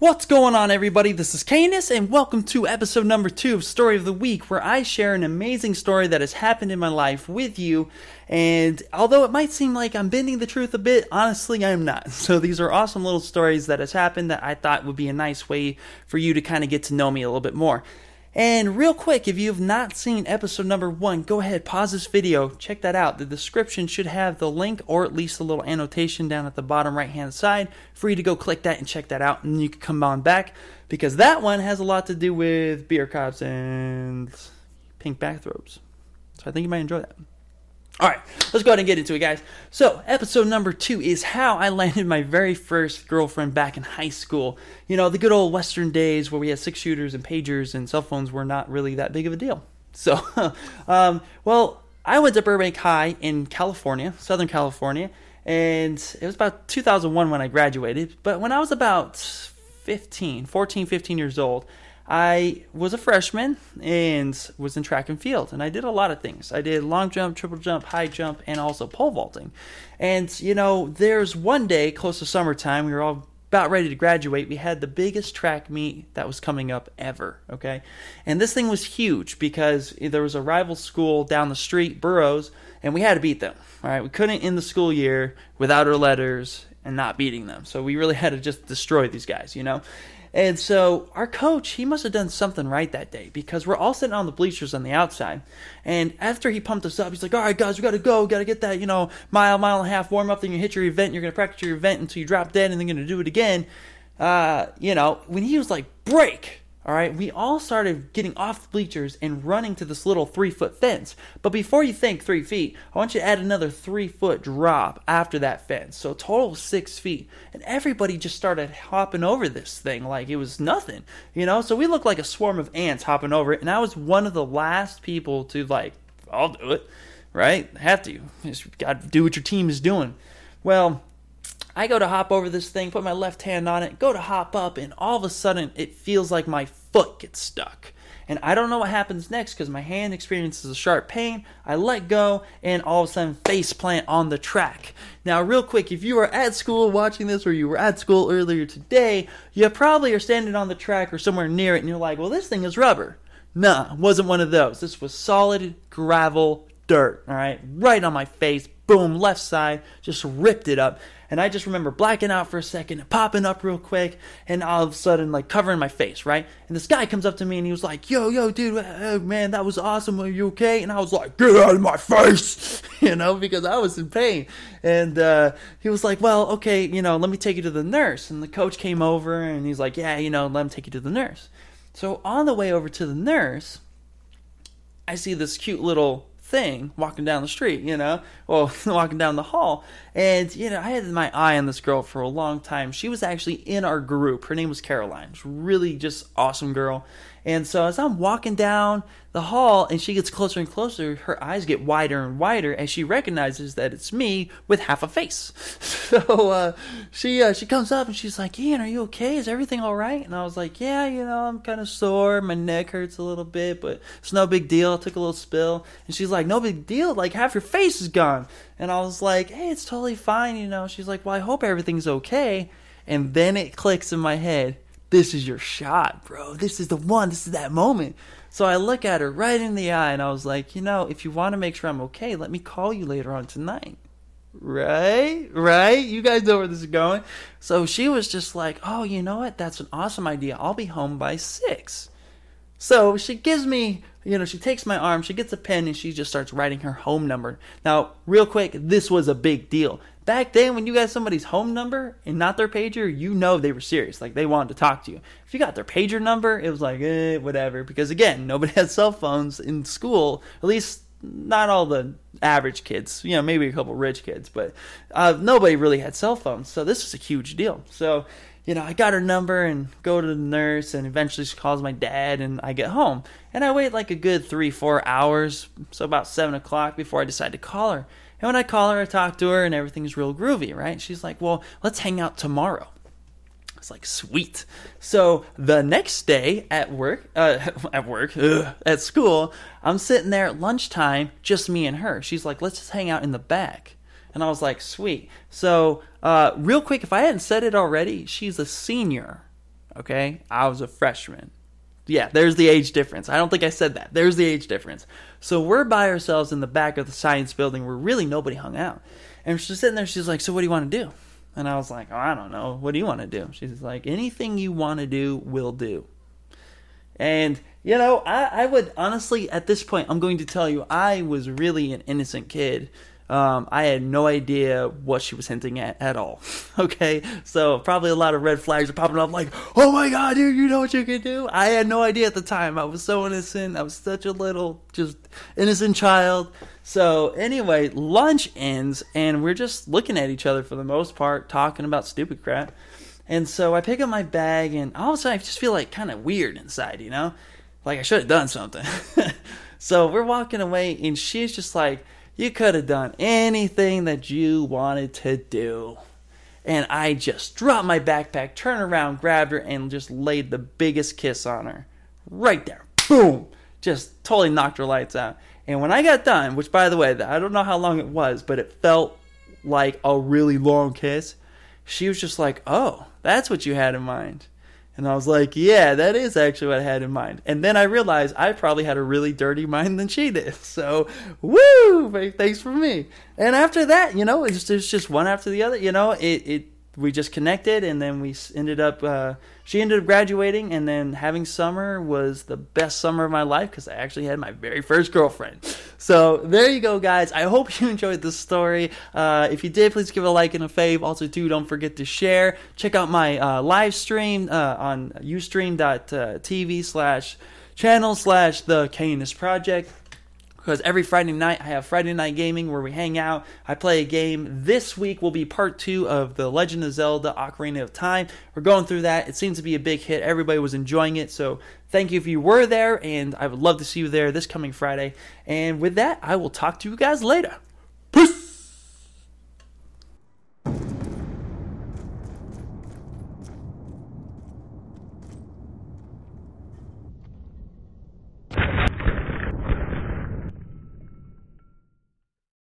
What's going on, everybody? This is Kayinus, and welcome to episode number 2 of Story of the Week, where I share an amazing story that has happened in my life with you. And although it might seem like I'm bending the truth a bit, honestly, I am not. So these are awesome little stories that has happened that I thought would be a nice way for you to kind of get to know me a little bit more. And real quick, if you have not seen episode number 1, go ahead, pause this video, check that out. The description should have the link or at least a little annotation down at the bottom right hand side for you to go click that and check that out, and you can come on back because that one has a lot to do with beer cups and pink bathrobes. So I think you might enjoy that. Alright, let's go ahead and get into it, guys. So, episode number 2 is how I landed my very first girlfriend back in high school. You know, the good old Western days where we had 6-shooters and pagers and cell phones were not really that big of a deal. So, well, I went to Burbank High in California, Southern California, and it was about 2001 when I graduated. But when I was about 14, 15 years old, I was a freshman and was in track and field, and I did a lot of things. I did long jump, triple jump, high jump, and also pole vaulting. And, you know, there's one day close to summertime, we were all about ready to graduate. We had the biggest track meet that was coming up ever, okay? And this thing was huge because there was a rival school down the street, Burroughs, and we had to beat them, all right? We couldn't end the school year without our letters and not beating them. So we really had to just destroy these guys, you know? And so our coach, he must have done something right that day because we're all sitting on the bleachers on the outside. And after he pumped us up, he's like, all right, guys, we got to go. Got to get that, mile and a half warm up. Then you hit your event. You're going to practice your event until you drop dead and then you're going to do it again. When he was like, break. All right, we all started getting off the bleachers and running to this little 3-foot fence. But before you think 3 feet, I want you to add another 3-foot drop after that fence. So a total of 6 feet. And everybody just started hopping over this thing like it was nothing, So we looked like a swarm of ants hopping over it. And I was one of the last people to I'll do it, right? Have to. You just got to do what your team is doing. Well, I go to hop over this thing, put my left hand on it, go to hop up, and all of a sudden it feels like my foot gets stuck. And I don't know what happens next because my hand experiences a sharp pain. I let go, and all of a sudden face plant on the track. Now, real quick, if you are at school watching this or you were at school earlier today, you probably are standing on the track or somewhere near it, and you're like, well, this thing is rubber. Nah, it wasn't one of those. This was solid gravel dirt, all right? Right on my face. Boom, left side, just ripped it up. And I just remember blacking out for a second, popping up real quick, and all of a sudden, covering my face, right? And this guy comes up to me, and he was like, yo, dude, man, that was awesome. Are you okay? And I was like, get out of my face, because I was in pain. And he was like, well, okay, let me take you to the nurse. And the coach came over, and he's like, yeah, let him take you to the nurse. So on the way over to the nurse, I see this cute little thing walking down the street, walking down the hall. And, I had my eye on this girl for a long time. She was actually in our group. Her name was Caroline. She's really just awesome girl. And so as I'm walking down the hall and she gets closer and closer, her eyes get wider and wider as she recognizes that it's me with half a face. So she comes up and she's like, Ian, are you okay? Is everything all right? And I was like, yeah, I'm kind of sore. My neck hurts a little bit, but it's no big deal. I took a little spill. And she's like, no big deal. Half your face is gone. And I was like, hey, it's totally fine. She's like, well, I hope everything's okay. And then it clicks in my head. This is your shot, bro. This is the one. This is that moment. So I look at her right in the eye and I was like, if you want to make sure I'm okay, let me call you later on tonight. Right? You guys know where this is going. So she was just like, oh, you know what? That's an awesome idea. I'll be home by 6. So she gives me, she takes my arm, she gets a pen, and she just starts writing her home number. Now, real quick, this was a big deal. Back then, when you got somebody's home number and not their pager, they were serious. They wanted to talk to you. If you got their pager number, it was like, whatever. Because, again, nobody had cell phones in school. At least not all the average kids. Maybe a couple rich kids. But nobody really had cell phones. So this was a huge deal. So, I got her number and go to the nurse, and eventually she calls my dad, and I get home. And I wait a good 3-4 hours, so about 7 o'clock before I decide to call her. And when I call her, I talk to her, and everything's real groovy, right? She's like, well, let's hang out tomorrow. It's like, sweet. So the next day at school, I'm sitting there at lunchtime, just me and her. She's like, let's just hang out in the back. And I was like, sweet. So real quick, if I hadn't said it already, she's a senior. okay? I was a freshman. Yeah, there's the age difference. I don't think I said that. There's the age difference. So we're by ourselves in the back of the science building where really nobody hung out. And she's sitting there, she's like, so what do you want to do? And I was like, oh, I don't know. What do you want to do? She's like, anything you want to do, we'll do. And, you know, I would honestly, at this point, I'm going to tell you, I was really an innocent kid. I had no idea what she was hinting at all. Okay, so probably a lot of red flags are popping up like, oh my god, dude, you know what you can do? I had no idea at the time. I was so innocent. I was such a little, just innocent child. So anyway, lunch ends, and we're just looking at each other for the most part, talking about stupid crap. And so I pick up my bag, and all of a sudden I just feel like kind of weird inside, you know? Like I should have done something. So we're walking away, and she's just like, you could have done anything that you wanted to do. And I just dropped my backpack, turned around, grabbed her, and just laid the biggest kiss on her. Right there. Boom. Just totally knocked her lights out. And when I got done, which by the way, I don't know how long it was, but it felt like a really long kiss. She was just like, oh, that's what you had in mind. And I was like, yeah, that is actually what I had in mind. And then I realized I probably had a really dirty mind than she did. So, woo, thanks for me. And after that, you know, it's just one after the other. You know, we just connected, and then we ended up, she ended up graduating, and then having summer was the best summer of my life because I actually had my very first girlfriend. So there you go, guys. I hope you enjoyed this story. If you did, please give it a like and a fave. Also, too, don't forget to share. Check out my live stream on ustream.tv/channel/the kayinus project. Because every Friday night, I have Friday Night Gaming where we hang out. I play a game. This week will be part 2 of The Legend of Zelda Ocarina of Time. We're going through that. It seems to be a big hit. Everybody was enjoying it. So thank you if you were there. And I would love to see you there this coming Friday. And with that, I will talk to you guys later.